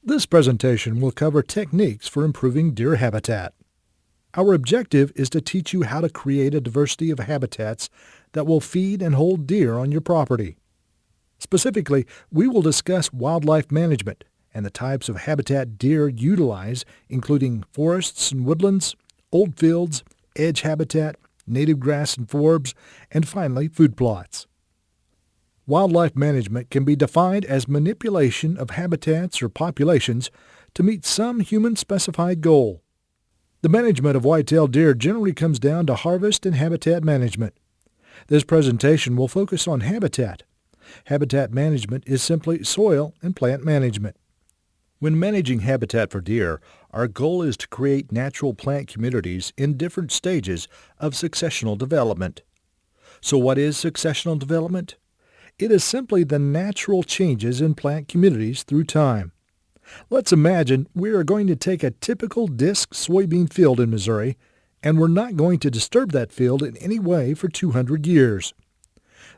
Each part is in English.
This presentation will cover techniques for improving deer habitat. Our objective is to teach you how to create a diversity of habitats that will feed and hold deer on your property. Specifically, we will discuss wildlife management and the types of habitat deer utilize, including forests and woodlands, old fields, edge habitat, native grass and forbs, and finally, food plots. Wildlife management can be defined as manipulation of habitats or populations to meet some human-specified goal. The management of white-tailed deer generally comes down to harvest and habitat management. This presentation will focus on habitat. Habitat management is simply soil and plant management. When managing habitat for deer, our goal is to create natural plant communities in different stages of successional development. So what is successional development? It is simply the natural changes in plant communities through time. Let's imagine we are going to take a typical disc soybean field in Missouri, and we're not going to disturb that field in any way for 200 years.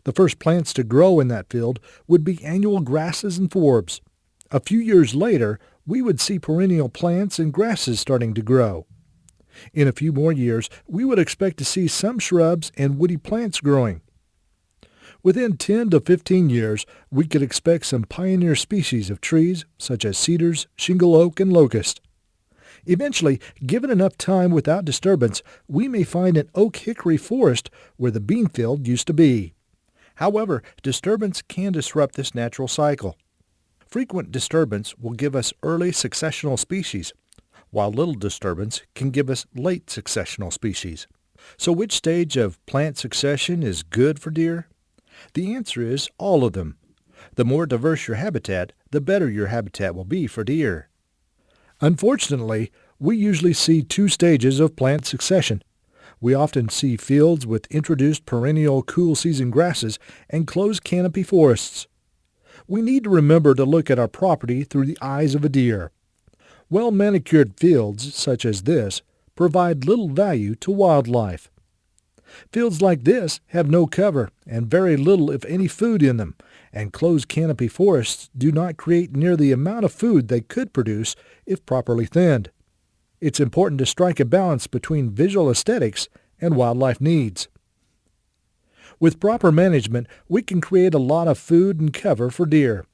The first plants to grow in that field would be annual grasses and forbs. A few years later, we would see perennial plants and grasses starting to grow. In a few more years, we would expect to see some shrubs and woody plants growing. Within 10 to 15 years, we could expect some pioneer species of trees such as cedars, shingle oak, and locust. Eventually, given enough time without disturbance, we may find an oak-hickory forest where the bean field used to be. However, disturbance can disrupt this natural cycle. Frequent disturbance will give us early successional species, while little disturbance can give us late successional species. So which stage of plant succession is good for deer? The answer is all of them. The more diverse your habitat, the better your habitat will be for deer. Unfortunately, we usually see two stages of plant succession. We often see fields with introduced perennial cool season grasses and closed canopy forests. We need to remember to look at our property through the eyes of a deer. Well-manicured fields, such as this, provide little value to wildlife. Fields like this have no cover and very little, if any, food in them, and closed canopy forests do not create near the amount of food they could produce if properly thinned. It's important to strike a balance between visual aesthetics and wildlife needs. With proper management, we can create a lot of food and cover for deer.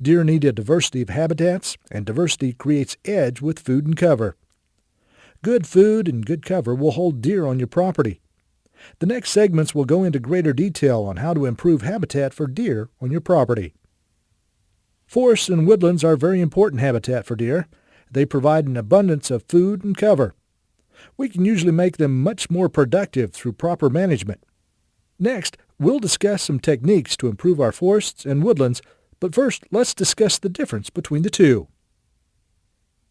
Deer need a diversity of habitats, and diversity creates edge with food and cover. Good food and good cover will hold deer on your property. The next segments will go into greater detail on how to improve habitat for deer on your property. Forests and woodlands are very important habitat for deer. They provide an abundance of food and cover. We can usually make them much more productive through proper management. Next, we'll discuss some techniques to improve our forests and woodlands, but first let's discuss the difference between the two.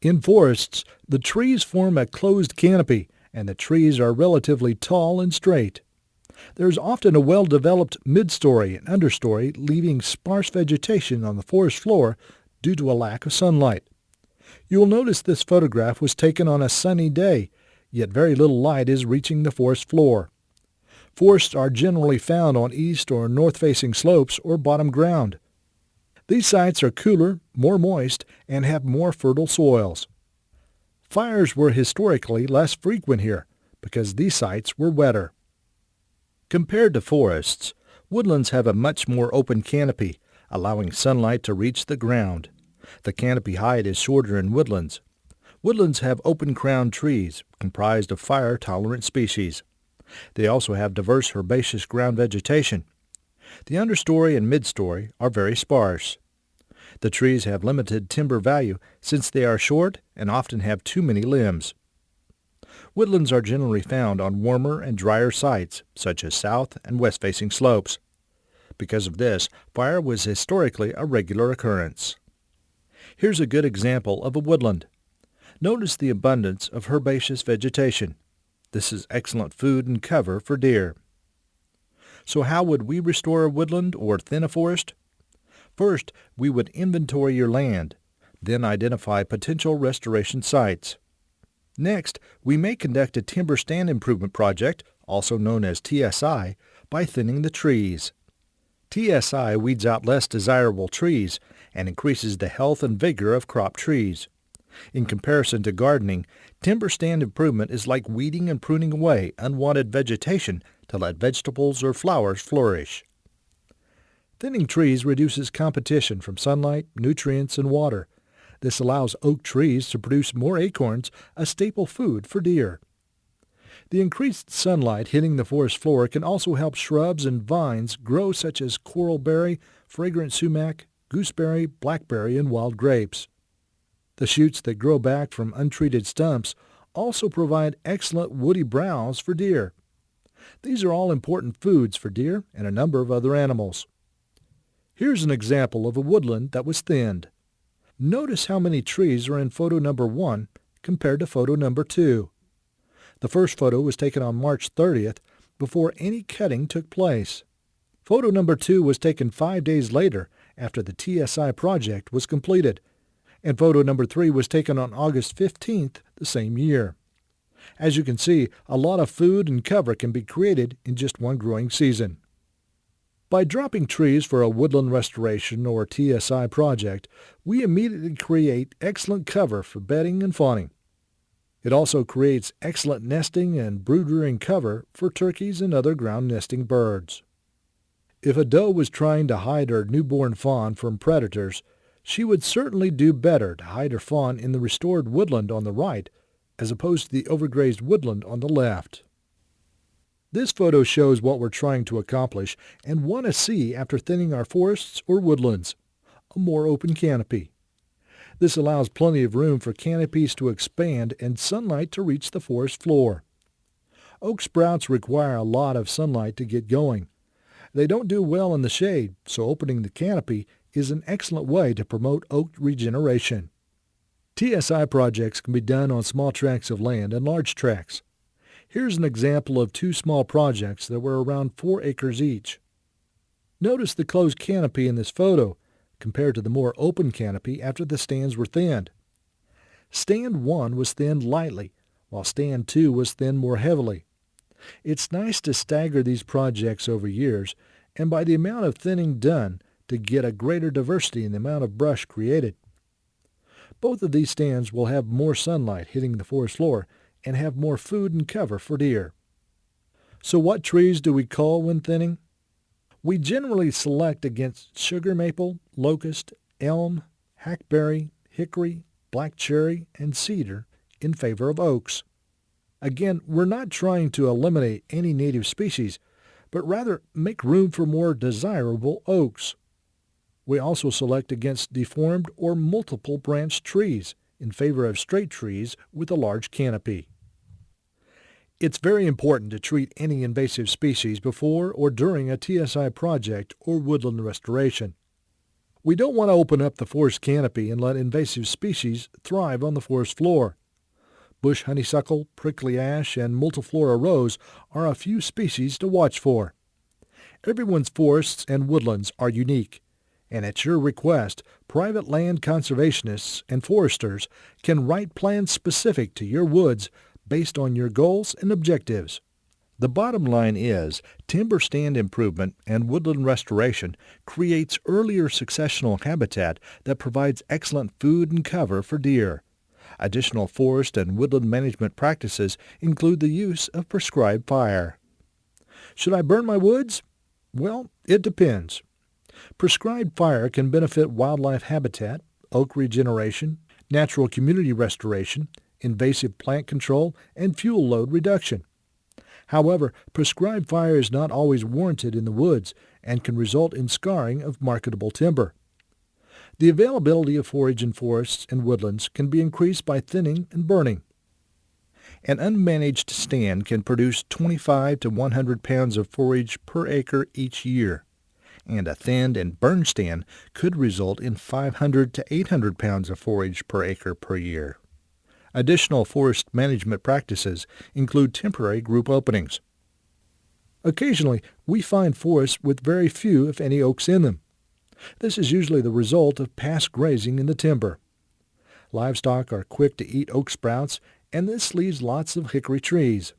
In forests, the trees form a closed canopy, and the trees are relatively tall and straight. There's often a well-developed mid-story and understory, leaving sparse vegetation on the forest floor due to a lack of sunlight. You'll notice this photograph was taken on a sunny day, yet very little light is reaching the forest floor. Forests are generally found on east or north-facing slopes or bottom ground. These sites are cooler, more moist, and have more fertile soils. Fires were historically less frequent here because these sites were wetter. Compared to forests, woodlands have a much more open canopy, allowing sunlight to reach the ground. The canopy height is shorter in woodlands. Woodlands have open-crowned trees comprised of fire-tolerant species. They also have diverse herbaceous ground vegetation. The understory and midstory are very sparse. The trees have limited timber value since they are short and often have too many limbs. Woodlands are generally found on warmer and drier sites, such as south and west-facing slopes. Because of this, fire was historically a regular occurrence. Here's a good example of a woodland. Notice the abundance of herbaceous vegetation. This is excellent food and cover for deer. So how would we restore a woodland or thin a forest? First, we would inventory your land, then identify potential restoration sites. Next, we may conduct a timber stand improvement project, also known as TSI, by thinning the trees. TSI weeds out less desirable trees and increases the health and vigor of crop trees. In comparison to gardening, timber stand improvement is like weeding and pruning away unwanted vegetation to let vegetables or flowers flourish. Thinning trees reduces competition from sunlight, nutrients, and water. This allows oak trees to produce more acorns, a staple food for deer. The increased sunlight hitting the forest floor can also help shrubs and vines grow, such as coralberry, fragrant sumac, gooseberry, blackberry, and wild grapes. The shoots that grow back from untreated stumps also provide excellent woody browse for deer. These are all important foods for deer and a number of other animals. Here's an example of a woodland that was thinned. Notice how many trees are in photo number 1 compared to photo number 2. The first photo was taken on March 30th before any cutting took place. Photo number 2 was taken 5 days later after the TSI project was completed, and photo number 3 was taken on August 15th the same year. As you can see, a lot of food and cover can be created in just one growing season. By dropping trees for a woodland restoration or TSI project, we immediately create excellent cover for bedding and fawning. It also creates excellent nesting and brood-rearing cover for turkeys and other ground-nesting birds. If a doe was trying to hide her newborn fawn from predators, she would certainly do better to hide her fawn in the restored woodland on the right as opposed to the overgrazed woodland on the left. This photo shows what we're trying to accomplish and want to see after thinning our forests or woodlands: a more open canopy. This allows plenty of room for canopies to expand and sunlight to reach the forest floor. Oak sprouts require a lot of sunlight to get going. They don't do well in the shade, so opening the canopy is an excellent way to promote oak regeneration. TSI projects can be done on small tracts of land and large tracts. Here's an example of 2 small projects that were around 4 acres each. Notice the closed canopy in this photo compared to the more open canopy after the stands were thinned. Stand 1 was thinned lightly, while stand 2 was thinned more heavily. It's nice to stagger these projects over years, and by the amount of thinning done, to get a greater diversity in the amount of brush created. Both of these stands will have more sunlight hitting the forest floor and have more food and cover for deer. So what trees do we cull when thinning? We generally select against sugar maple, locust, elm, hackberry, hickory, black cherry, and cedar in favor of oaks. Again, we're not trying to eliminate any native species, but rather make room for more desirable oaks. We also select against deformed or multiple branched trees in favor of straight trees with a large canopy. It's very important to treat any invasive species before or during a TSI project or woodland restoration. We don't want to open up the forest canopy and let invasive species thrive on the forest floor. Bush honeysuckle, prickly ash, and multiflora rose are a few species to watch for. Everyone's forests and woodlands are unique, and at your request, private land conservationists and foresters can write plans specific to your woods based on your goals and objectives. The bottom line is, timber stand improvement and woodland restoration creates earlier successional habitat that provides excellent food and cover for deer. Additional forest and woodland management practices include the use of prescribed fire. Should I burn my woods? Well, it depends. Prescribed fire can benefit wildlife habitat, oak regeneration, natural community restoration, invasive plant control, and fuel load reduction. However, prescribed fire is not always warranted in the woods and can result in scarring of marketable timber. The availability of forage in forests and woodlands can be increased by thinning and burning. An unmanaged stand can produce 25 to 100 pounds of forage per acre each year, and a thinned and burned stand could result in 500 to 800 pounds of forage per acre per year. Additional forest management practices include temporary group openings. Occasionally, we find forests with very few, if any, oaks in them. This is usually the result of past grazing in the timber. Livestock are quick to eat oak sprouts, and this leaves lots of hickory trees.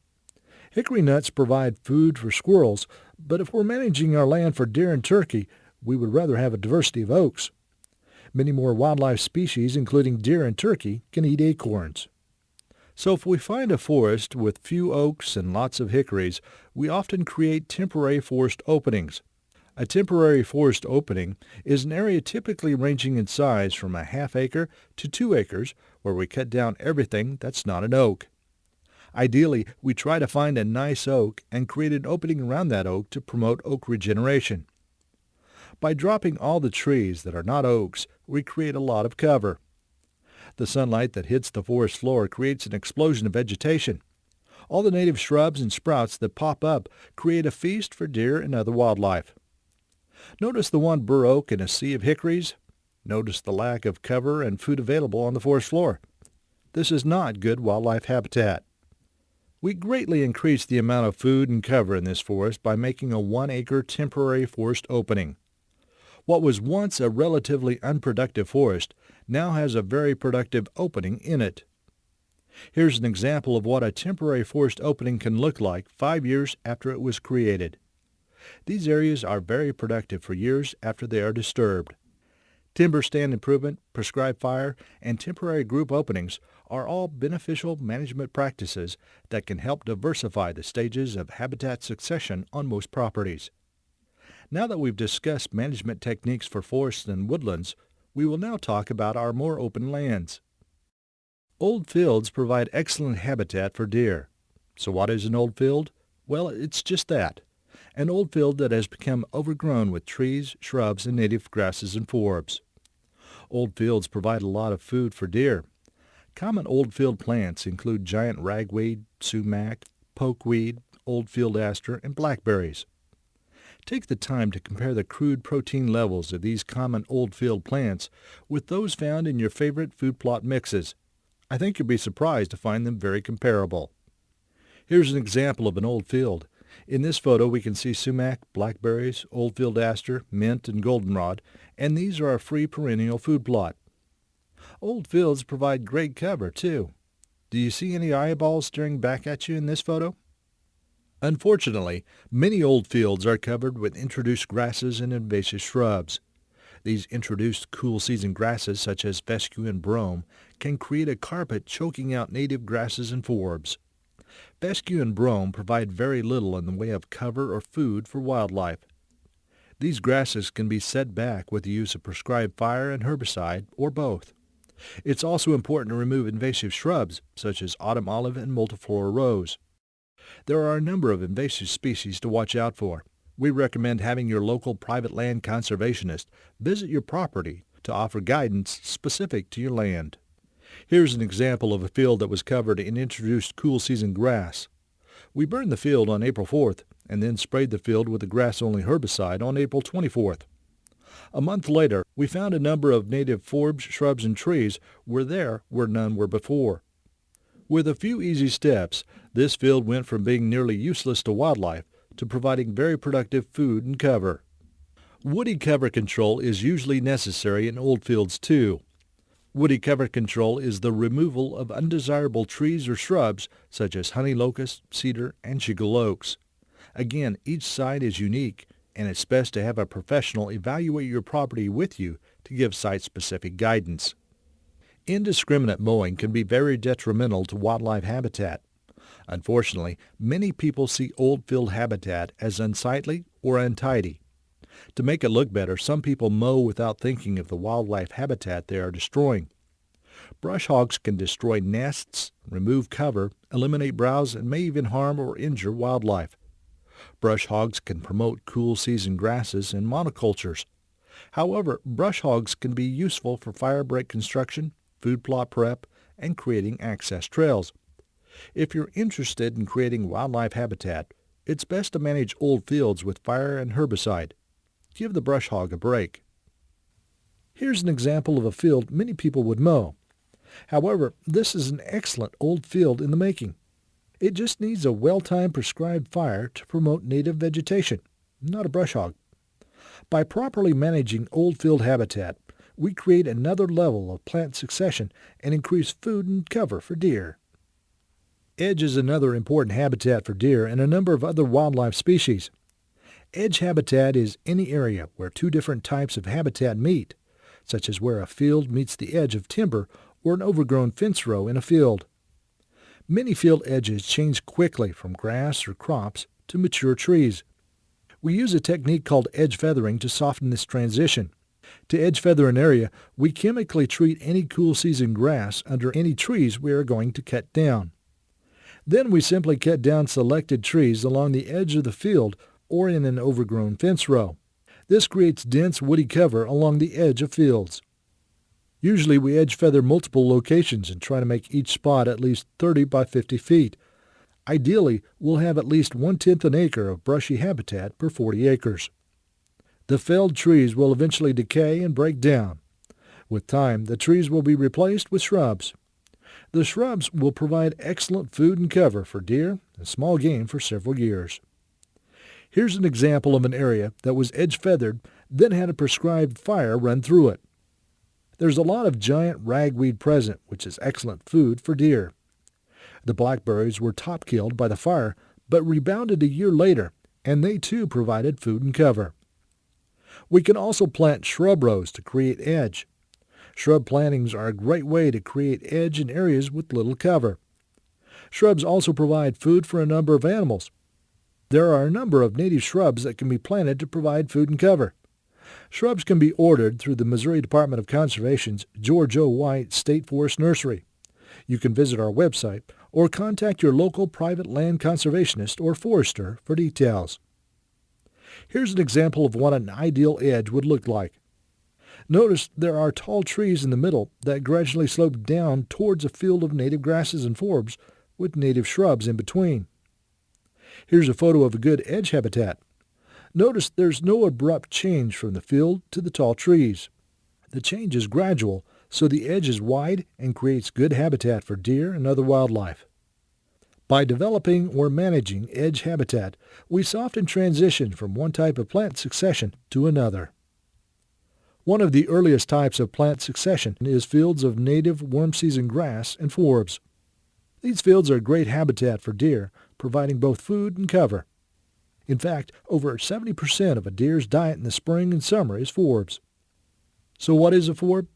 Hickory nuts provide food for squirrels, but if we're managing our land for deer and turkey, we would rather have a diversity of oaks. Many more wildlife species, including deer and turkey, can eat acorns. So if we find a forest with few oaks and lots of hickories, we often create temporary forest openings. A temporary forest opening is an area typically ranging in size from a half acre to 2 acres where we cut down everything that's not an oak. Ideally, we try to find a nice oak and create an opening around that oak to promote oak regeneration. By dropping all the trees that are not oaks, we create a lot of cover. The sunlight that hits the forest floor creates an explosion of vegetation. All the native shrubs and sprouts that pop up create a feast for deer and other wildlife. Notice the one bur oak in a sea of hickories. Notice the lack of cover and food available on the forest floor. This is not good wildlife habitat. We greatly increased the amount of food and cover in this forest by making a 1-acre temporary forest opening. What was once a relatively unproductive forest now has a very productive opening in it. Here's an example of what a temporary forest opening can look like 5 years after it was created. These areas are very productive for years after they are disturbed. Timber stand improvement, prescribed fire, and temporary group openings are all beneficial management practices that can help diversify the stages of habitat succession on most properties. Now that we've discussed management techniques for forests and woodlands, we will now talk about our more open lands. Old fields provide excellent habitat for deer. So what is an old field? Well, it's just that. An old field that has become overgrown with trees, shrubs, and native grasses and forbs. Old fields provide a lot of food for deer. Common old field plants include giant ragweed, sumac, pokeweed, old field aster, and blackberries. Take the time to compare the crude protein levels of these common old field plants with those found in your favorite food plot mixes. I think you'll be surprised to find them very comparable. Here's an example of an old field. In this photo we can see sumac, blackberries, old field aster, mint, and goldenrod, and these are a free perennial food plot. Old fields provide great cover, too. Do you see any eyeballs staring back at you in this photo? Unfortunately, many old fields are covered with introduced grasses and invasive shrubs. These introduced cool season grasses such as fescue and brome can create a carpet choking out native grasses and forbs. Fescue and brome provide very little in the way of cover or food for wildlife. These grasses can be set back with the use of prescribed fire and herbicide, or both. It's also important to remove invasive shrubs such as autumn olive and multiflora rose. There are a number of invasive species to watch out for. We recommend having your local private land conservationist visit your property to offer guidance specific to your land. Here's an example of a field that was covered in introduced cool season grass. We burned the field on April 4th and then sprayed the field with a grass-only herbicide on April 24th. A month later, we found a number of native forbs, shrubs, and trees were there where none were before. With a few easy steps, this field went from being nearly useless to wildlife to providing very productive food and cover. Woody cover control is usually necessary in old fields too. Woody cover control is the removal of undesirable trees or shrubs such as honey locust, cedar, and shingle oaks. Again, each site is unique, and it's best to have a professional evaluate your property with you to give site-specific guidance. Indiscriminate mowing can be very detrimental to wildlife habitat. Unfortunately, many people see old field habitat as unsightly or untidy. To make it look better, some people mow without thinking of the wildlife habitat they are destroying. Brush hogs can destroy nests, remove cover, eliminate browse, and may even harm or injure wildlife. Brush hogs can promote cool season grasses and monocultures. However, brush hogs can be useful for fire break construction, food plot prep, and creating access trails. If you're interested in creating wildlife habitat, it's best to manage old fields with fire and herbicide. Give the brush hog a break. Here's an example of a field many people would mow. However, this is an excellent old field in the making. It just needs a well-timed prescribed fire to promote native vegetation, not a brush hog. By properly managing old field habitat, we create another level of plant succession and increase food and cover for deer. Edge is another important habitat for deer and a number of other wildlife species. Edge habitat is any area where two different types of habitat meet, such as where a field meets the edge of timber or an overgrown fence row in a field. Many field edges change quickly from grass or crops to mature trees. We use a technique called edge feathering to soften this transition. To edge feather an area, we chemically treat any cool season grass under any trees we are going to cut down. Then we simply cut down selected trees along the edge of the field or in an overgrown fence row. This creates dense woody cover along the edge of fields. Usually we edge feather multiple locations and try to make each spot at least 30 by 50 feet. Ideally, we'll have at least 1/10 an acre of brushy habitat per 40 acres. The felled trees will eventually decay and break down. With time, the trees will be replaced with shrubs. The shrubs will provide excellent food and cover for deer and small game for several years. Here's an example of an area that was edge feathered, then had a prescribed fire run through it. There's a lot of giant ragweed present, which is excellent food for deer. The blackberries were top-killed by the fire, but rebounded a year later, and they too provided food and cover. We can also plant shrub rows to create edge. Shrub plantings are a great way to create edge in areas with little cover. Shrubs also provide food for a number of animals. There are a number of native shrubs that can be planted to provide food and cover. Shrubs can be ordered through the Missouri Department of Conservation's George O. White State Forest Nursery. You can visit our website or contact your local private land conservationist or forester for details. Here's an example of what an ideal edge would look like. Notice there are tall trees in the middle that gradually slope down towards a field of native grasses and forbs with native shrubs in between. Here's a photo of a good edge habitat. Notice there's no abrupt change from the field to the tall trees. The change is gradual, so the edge is wide and creates good habitat for deer and other wildlife. By developing or managing edge habitat, we often transition from one type of plant succession to another. One of the earliest types of plant succession is fields of native warm season grass and forbs. These fields are great habitat for deer, providing both food and cover. In fact, over 70% of a deer's diet in the spring and summer is forbs. So what is a forb?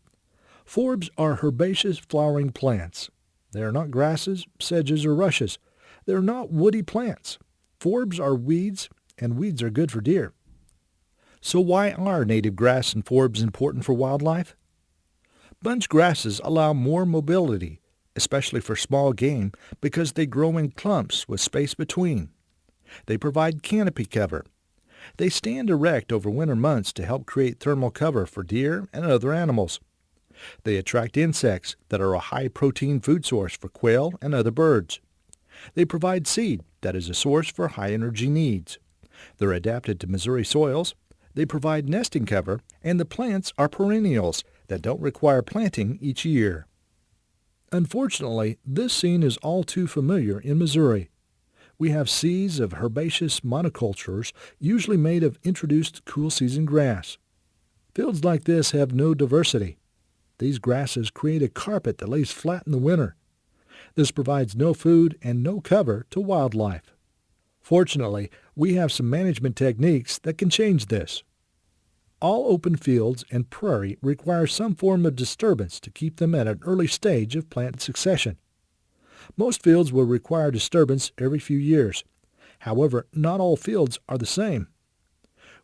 Forbs are herbaceous flowering plants. They are not grasses, sedges, or rushes. They are not woody plants. Forbs are weeds, and weeds are good for deer. So why are native grass and forbs important for wildlife? Bunch grasses allow more mobility, especially for small game, because they grow in clumps with space between. They provide canopy cover. They stand erect over winter months to help create thermal cover for deer and other animals. They attract insects that are a high-protein food source for quail and other birds. They provide seed that is a source for high-energy needs. They're adapted to Missouri soils. They provide nesting cover, and the plants are perennials that don't require planting each year. Unfortunately, this scene is all too familiar in Missouri. We have seas of herbaceous monocultures, usually made of introduced cool-season grass. Fields like this have no diversity. These grasses create a carpet that lays flat in the winter. This provides no food and no cover to wildlife. Fortunately, we have some management techniques that can change this. All open fields and prairie require some form of disturbance to keep them at an early stage of plant succession. Most fields will require disturbance every few years. However, not all fields are the same.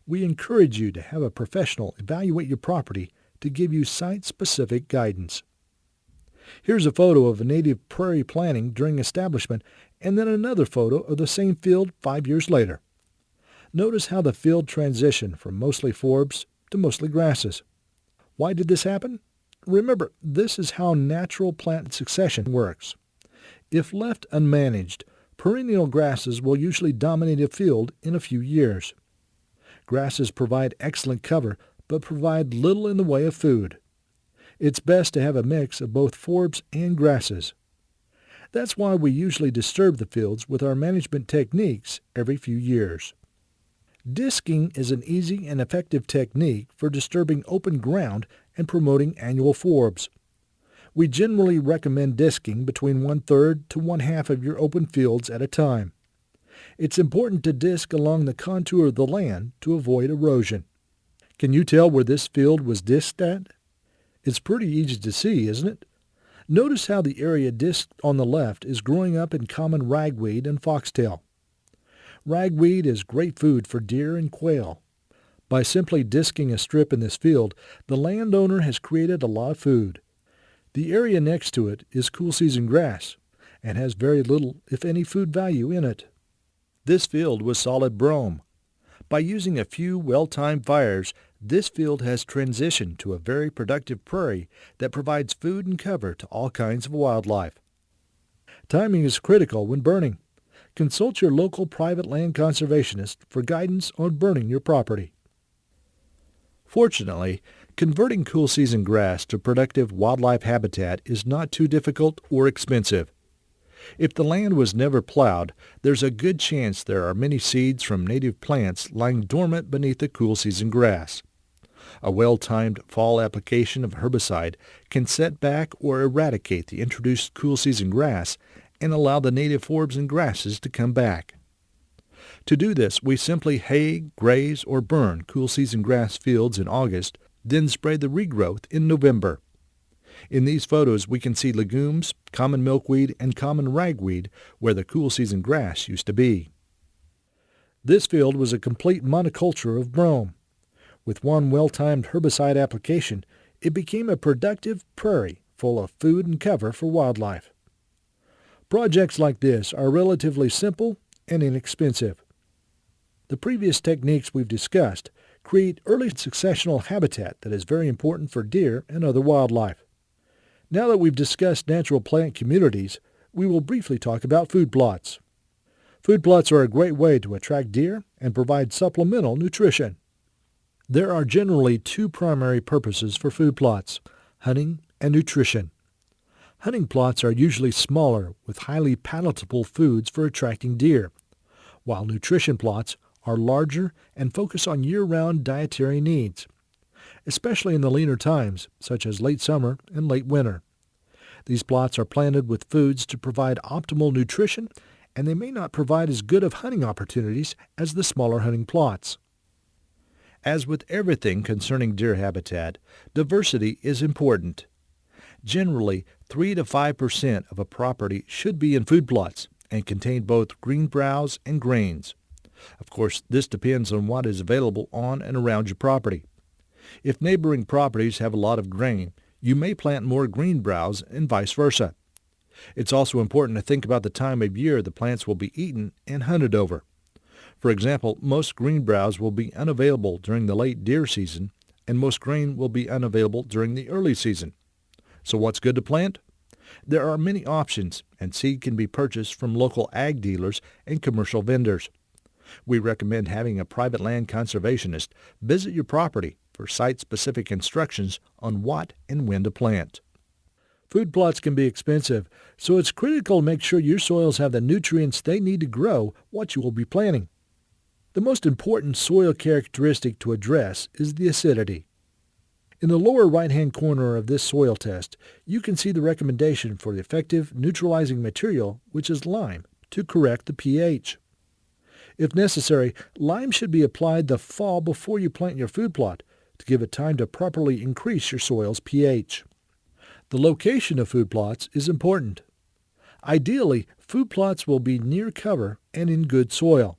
We encourage you to have a professional evaluate your property to give you site-specific guidance. Here's a photo of a native prairie planting during establishment, and then another photo of the same field 5 years later. Notice how the field transitioned from mostly forbs to mostly grasses. Why did this happen? Remember, this is how natural plant succession works. If left unmanaged, perennial grasses will usually dominate a field in a few years. Grasses provide excellent cover, but provide little in the way of food. It's best to have a mix of both forbs and grasses. That's why we usually disturb the fields with our management techniques every few years. Disking is an easy and effective technique for disturbing open ground and promoting annual forbs. We generally recommend disking between 1/3 to 1/2 of your open fields at a time. It's important to disc along the contour of the land to avoid erosion. Can you tell where this field was disked at? It's pretty easy to see, isn't it? Notice how the area disked on the left is growing up in common ragweed and foxtail. Ragweed is great food for deer and quail. By simply disking a strip in this field, the landowner has created a lot of food. The area next to it is cool season grass and has very little, if any, food value in it. This field was solid brome. By using a few well-timed fires, this field has transitioned to a very productive prairie that provides food and cover to all kinds of wildlife. Timing is critical when burning. Consult your local private land conservationist for guidance on burning your property. Fortunately, converting cool season grass to productive wildlife habitat is not too difficult or expensive. If the land was never plowed, there's a good chance there are many seeds from native plants lying dormant beneath the cool season grass. A well-timed fall application of herbicide can set back or eradicate the introduced cool season grass and allow the native forbs and grasses to come back. To do this, we simply hay, graze, or burn cool season grass fields in August, then spray the regrowth in November. In these photos, we can see legumes, common milkweed, and common ragweed where the cool season grass used to be. This field was a complete monoculture of brome. With one well-timed herbicide application, it became a productive prairie full of food and cover for wildlife. Projects like this are relatively simple and inexpensive. The previous techniques we've discussed create early successional habitat that is very important for deer and other wildlife. Now that we've discussed natural plant communities, we will briefly talk about food plots. Food plots are a great way to attract deer and provide supplemental nutrition. There are generally two primary purposes for food plots: hunting and nutrition. Hunting plots are usually smaller with highly palatable foods for attracting deer, while nutrition plots are larger and focus on year-round dietary needs, especially in the leaner times, such as late summer and late winter. These plots are planted with foods to provide optimal nutrition, and they may not provide as good of hunting opportunities as the smaller hunting plots. As with everything concerning deer habitat, diversity is important. Generally, 3 to 5% of a property should be in food plots and contain both green browse and grains. Of course, this depends on what is available on and around your property. If neighboring properties have a lot of grain, you may plant more green browse and vice versa. It's also important to think about the time of year the plants will be eaten and hunted over. For example, most green browse will be unavailable during the late deer season, and most grain will be unavailable during the early season. So what's good to plant? There are many options, and seed can be purchased from local ag dealers and commercial vendors. We recommend having a private land conservationist visit your property for site-specific instructions on what and when to plant. Food plots can be expensive, so it's critical to make sure your soils have the nutrients they need to grow what you will be planting. The most important soil characteristic to address is the acidity. In the lower right-hand corner of this soil test, you can see the recommendation for the effective neutralizing material, which is lime, to correct the pH. If necessary, lime should be applied the fall before you plant your food plot to give it time to properly increase your soil's pH. The location of food plots is important. Ideally, food plots will be near cover and in good soil.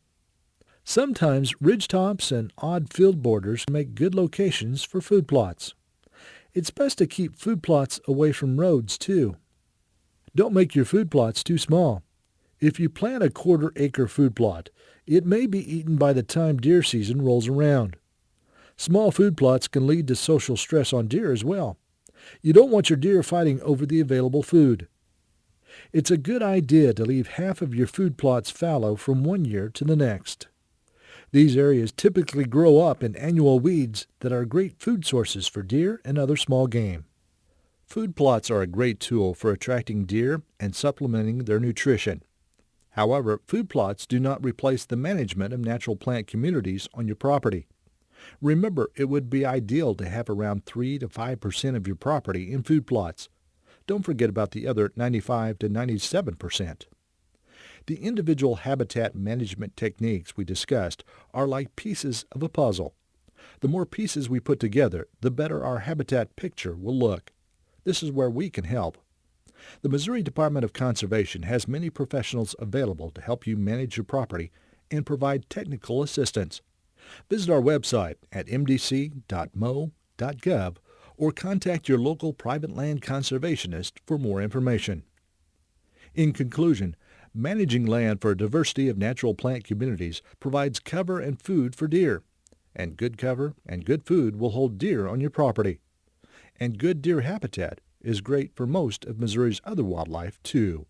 Sometimes ridgetops and odd field borders make good locations for food plots. It's best to keep food plots away from roads, too. Don't make your food plots too small. If you plant a quarter-acre food plot, it may be eaten by the time deer season rolls around. Small food plots can lead to social stress on deer as well. You don't want your deer fighting over the available food. It's a good idea to leave half of your food plots fallow from one year to the next. These areas typically grow up in annual weeds that are great food sources for deer and other small game. Food plots are a great tool for attracting deer and supplementing their nutrition. However, food plots do not replace the management of natural plant communities on your property. Remember, it would be ideal to have around 3 to 5% of your property in food plots. Don't forget about the other 95 to 97%. The individual habitat management techniques we discussed are like pieces of a puzzle. The more pieces we put together, the better our habitat picture will look. This is where we can help. The Missouri Department of Conservation has many professionals available to help you manage your property and provide technical assistance. Visit our website at mdc.mo.gov or contact your local private land conservationist for more information. In conclusion, managing land for a diversity of natural plant communities provides cover and food for deer. And good cover and good food will hold deer on your property. And good deer habitat is great for most of Missouri's other wildlife, too.